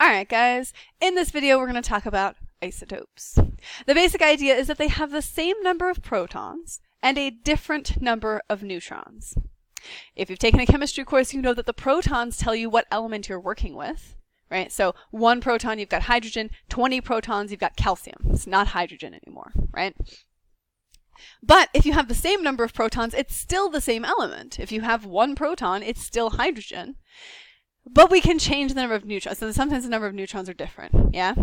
Alright guys, in this video we're going to talk about isotopes. The basic idea is that they have the same number of protons and a different number of neutrons. If you've taken a chemistry course, you know that the protons tell you what element you're working with, right? So 1 proton, you've got hydrogen, 20 protons, you've got calcium. It's not hydrogen anymore, right? But if you have the same number of protons, it's still the same element. If you have 1 proton, it's still hydrogen. But we can change the number of neutrons. So sometimes the number of neutrons are different, yeah?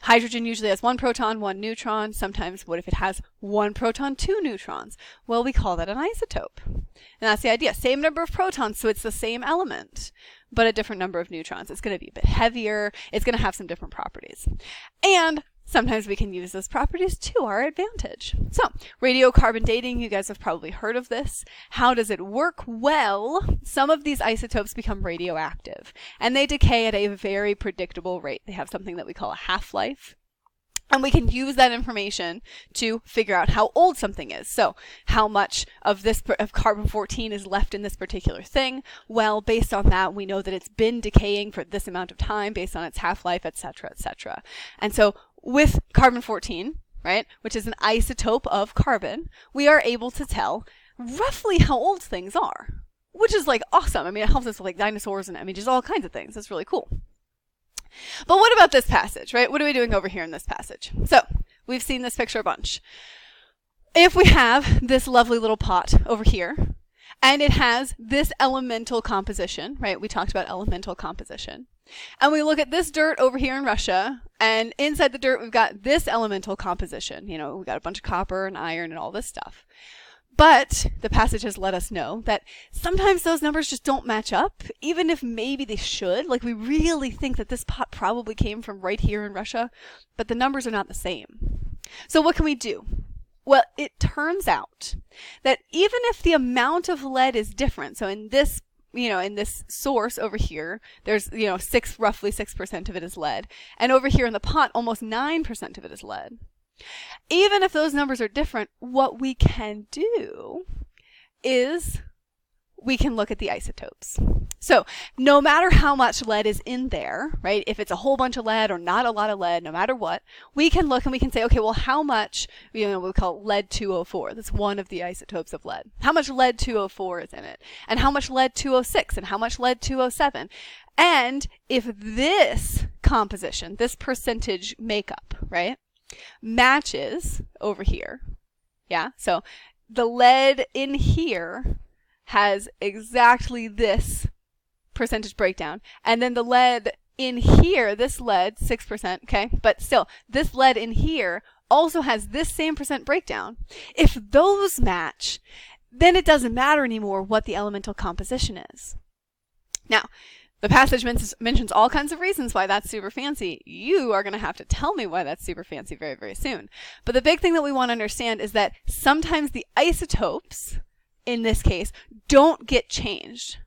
Hydrogen usually has 1 proton, 1 neutron. Sometimes what if it has 1 proton, 2 neutrons? Well, we call that an isotope. And that's the idea. Same number of protons, so it's the same element, but a different number of neutrons. It's going to be a bit heavier. It's going to have some different properties. And sometimes we can use those properties to our advantage. So, radiocarbon dating, you guys have probably heard of this. How does it work? Well, some of these isotopes become radioactive, and they decay at a very predictable rate. They have something that we call a half-life. And we can use that information to figure out how old something is. So, how much of carbon-14 is left in this particular thing? Well, based on that, we know that it's been decaying for this amount of time based on its half-life, etc., etc. And so, with carbon-14, right, which is an isotope of carbon, we are able to tell roughly how old things are, which is like awesome. I mean, it helps us with like dinosaurs and just all kinds of things. That's really cool. But what about this passage, right? What are we doing over here in this passage? So, we've seen this picture a bunch. If we have this lovely little pot over here, and it has this elemental composition, right? We talked about elemental composition. And we look at this dirt over here in Russia, and inside the dirt we've got this elemental composition. You know, we've got a bunch of copper and iron and all this stuff. But the passage has let us know that sometimes those numbers just don't match up, even if maybe they should. Like, we really think that this pot probably came from right here in Russia, but the numbers are not the same. So what can we do? Well, it turns out that even if the amount of lead is different, so in this in this source over here, there's, roughly 6% of it is lead. And over here in the pot, almost 9% of it is lead. Even if those numbers are different, what we can do is we can look at the isotopes. So no matter how much lead is in there, right, if it's a whole bunch of lead or not a lot of lead, no matter what, we can look and we can say, okay, well, how much, we call lead-204. That's one of the isotopes of lead. How much lead-204 is in it? And how much lead-206? And how much lead-207? And if this composition, this percentage makeup, right, matches over here, yeah, so the lead in here has exactly this percentage breakdown, and then the lead in here, this lead, 6%, okay, but still, this lead in here also has this same percent breakdown. If those match, then it doesn't matter anymore what the elemental composition is. Now, the passage mentions all kinds of reasons why that's super fancy. You are going to have to tell me why that's super fancy very, very soon. But the big thing that we want to understand is that sometimes the isotopes, in this case, don't get changed,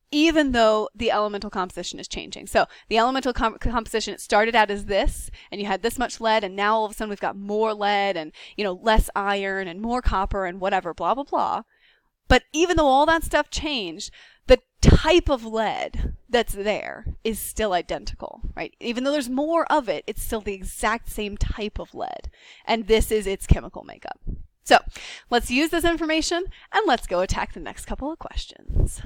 even though the elemental composition is changing. So the elemental composition, it started out as this, and you had this much lead, and now all of a sudden we've got more lead and, less iron and more copper and whatever, blah, blah, blah. But even though all that stuff changed, the type of lead that's there is still identical, right? Even though there's more of it, it's still the exact same type of lead. And this is its chemical makeup. So let's use this information and let's go attack the next couple of questions.